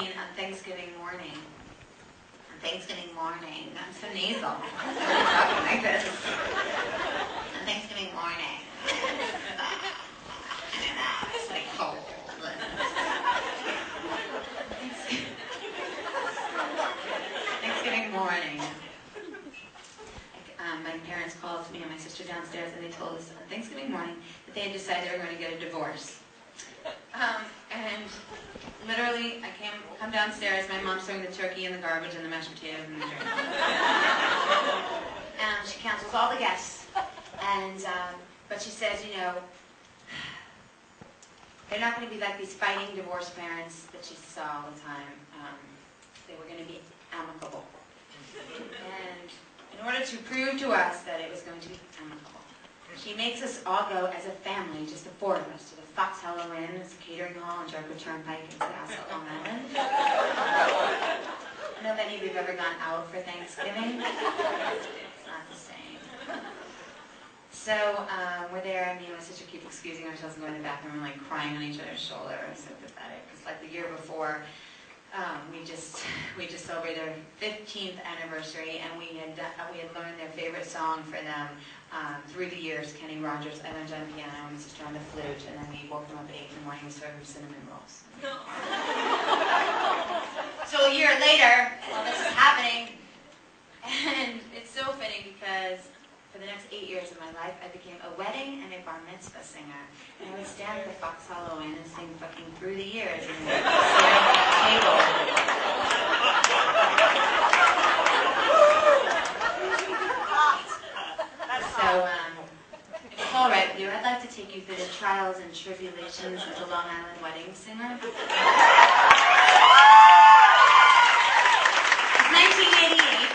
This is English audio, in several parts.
15 on Thanksgiving morning. On Thanksgiving morning. I'm so nasal. I'm talking like this. On Thanksgiving morning. It's like cold. Thanksgiving morning. My parents called me and my sister downstairs and they told us on Thanksgiving morning that they had decided they were going to get a divorce. And literally, I come downstairs, my mom's throwing the turkey and the garbage and the mashed potatoes and the drink. And she cancels all the guests. And, but she says, you know, they're not going to be like these fighting divorced parents that she saw all the time. They were going to be amicable. And in order to prove to us that it was going to be amicable, she makes us all go as a family, just the four of us, to the Fox Hollow Inn, it's a catering hall on Jericho Turnpike in Nassau, Long Island. I don't know if any of you have ever gone out for Thanksgiving. It's not the same. So we're there, and me and my sister keep excusing ourselves and going to the bathroom and like crying on each other's shoulder. It was so pathetic. Because like the year before, we just celebrated our 15th anniversary, and we had learned their favorite song for them through the years. Kenny Rogers. I learned on piano, and my sister on the flute, and then we woke them up at 8 in the morning and served them cinnamon rolls. So a year later, well, this is happening, and it's so fitting because for the next 8 years of my life, I became a wedding and a bar mitzvah singer. And I would stand at the Fox Hollow Inn and sing fucking Through the Years and staring at the table. So, if it's all right with you, I'd like to take you through the trials and tribulations of a Long Island wedding singer. It's 1988.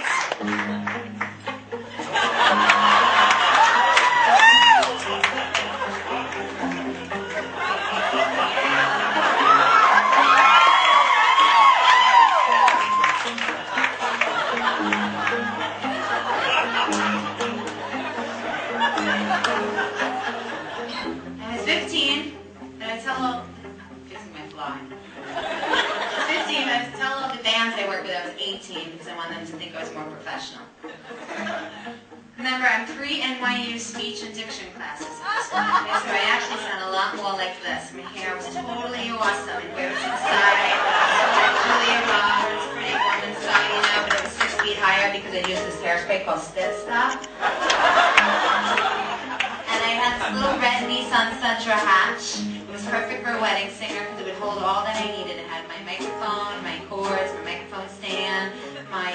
Because I want them to think I was more professional. Remember, I'm 3 NYU speech and diction classes at this point, okay, so I actually sound a lot more like this. My hair was totally awesome and waved to the side. Like Julia Roberts, pretty woman style, you know, but it was 6 feet higher because I used this hairspray called Spit Stop. And I had this little red Nissan Sentra hatch. It was perfect for a wedding singer because it would hold all that I needed. It had my microphone, my cords, my microphone stand, my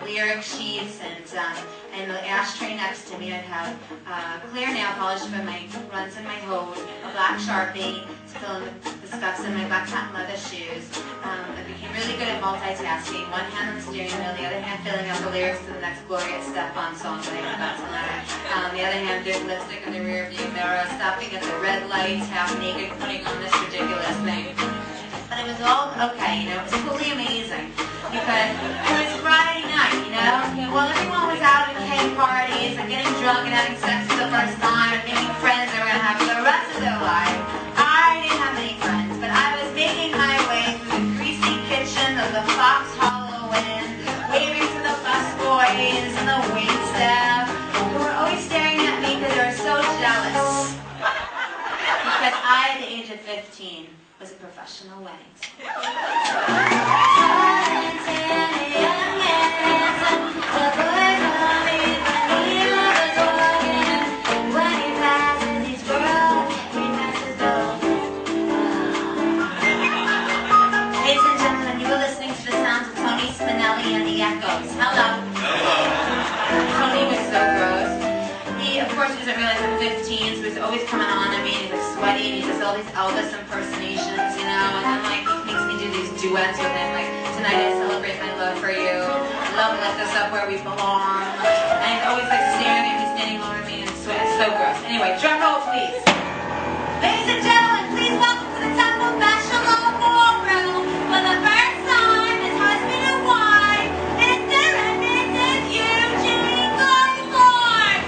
lyric sheets, and the ashtray next to me. I'd have clear nail polish for my runs and my hose, a black Sharpie to fill in the scuffs in my black satin leather shoes. I became really good at multitasking. One hand on the steering wheel, the other hand filling out the lyrics to the next Gloria Estefan song that I was about to learn. The other hand doing lipstick in the rear view mirror, stopping at the red lights, half naked, putting on this ridiculous thing. But it was all okay, you know, it was totally amazing. Because it was Friday night, you know? While everyone was out at cake parties and getting drunk and having sex for the first time and making friends they were going to have for the rest of their life, I didn't have any friends, but I was making my way through the greasy kitchen of the Fox Hollow Inn, waving to the busboys and the waitstaff, who were always staring at me because they were so jealous. Because I, at the age of 15, was a professional wedding singer. Ladies and gentlemen, you are listening to the sounds of Tony Spinelli and the Echoes. Hello. Tony was so gross. He, of course, doesn't realize I'm 15, so he's always coming on at me, and he's like sweaty, and he does all these Elvis impersonations, you know, and then like he makes me do these duets with him, like Tonight I Celebrate My Love for You, Love Lift Us Up Where We Belong, and he's always like staring at me, standing over me, and it's so gross. Anyway, drum roll, please. Ladies and gentlemen, please welcome to the Temple Bachelor Ballroom for the first time as husband and wife, Mr. and Mrs. Eugene Goldstein.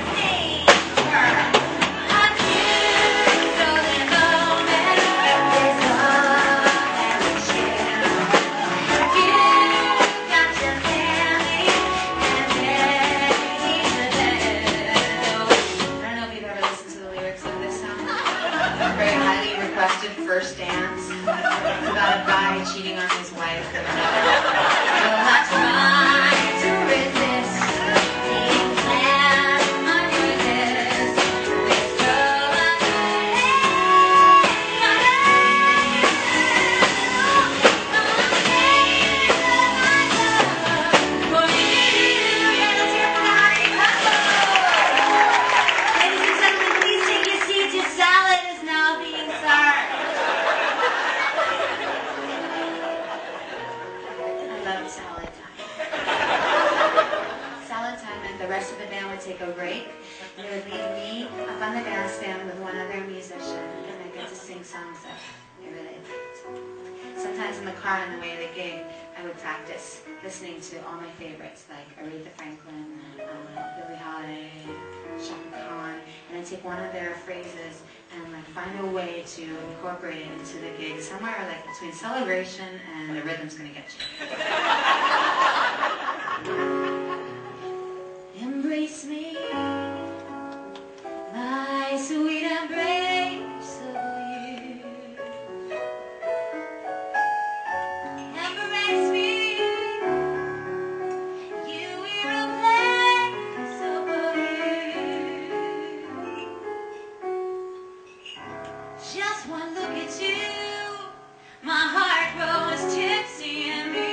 They would leave me up on the bandstand with one other musician, and I get to sing songs that I really liked. Sometimes in the car on the way to the gig, I would practice listening to all my favorites, like Aretha Franklin, Billie Holiday, Chaka Khan, and then take one of their phrases and like find a way to incorporate it into the gig, somewhere like between celebration and the rhythm's gonna get you. Embrace me, my sweet embrace of you. Embrace me, you will place over you. Just one look at you, my heart grows tipsy in me.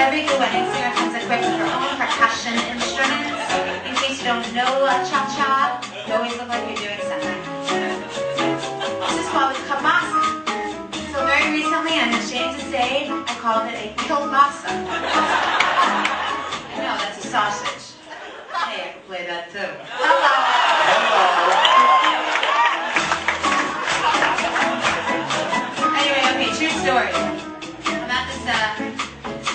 Every good wedding singer comes equipped with their own percussion instruments. In case you don't know cha-cha, you always look like you're doing something. This is called a kabasa. So very recently, I'm ashamed to say, I called it a kielbasa. I know, that's a sausage. Hey, I can play that too. Hello. Anyway, okay, true story. I'm at this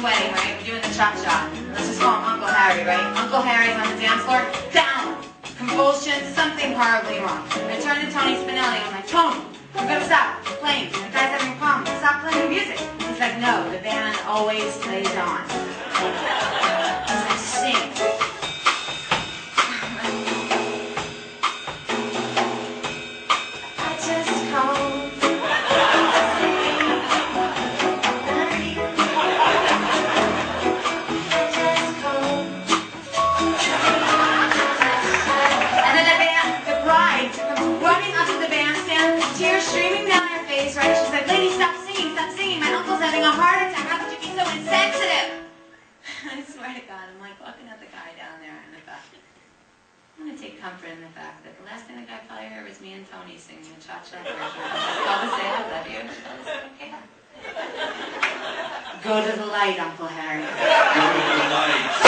wedding, right? We're doing the cha-cha. Let's just call him Uncle Harry, right? Uncle Harry's on the dance floor. Down! Convulsion, something horribly wrong. I turn to Tony Spinelli. I'm like, Tony, you gotta stop playing. The guy's having a problem. Stop playing the music. He's like, no, the band always plays on. He's like, sing. I'm like looking at the guy down there in the back. I'm going to take comfort in the fact that the last thing the guy probably heard was me and Tony singing the cha-cha version. I'll just say, I love you. Okay. Go to the light, Uncle Harry. Go to the light.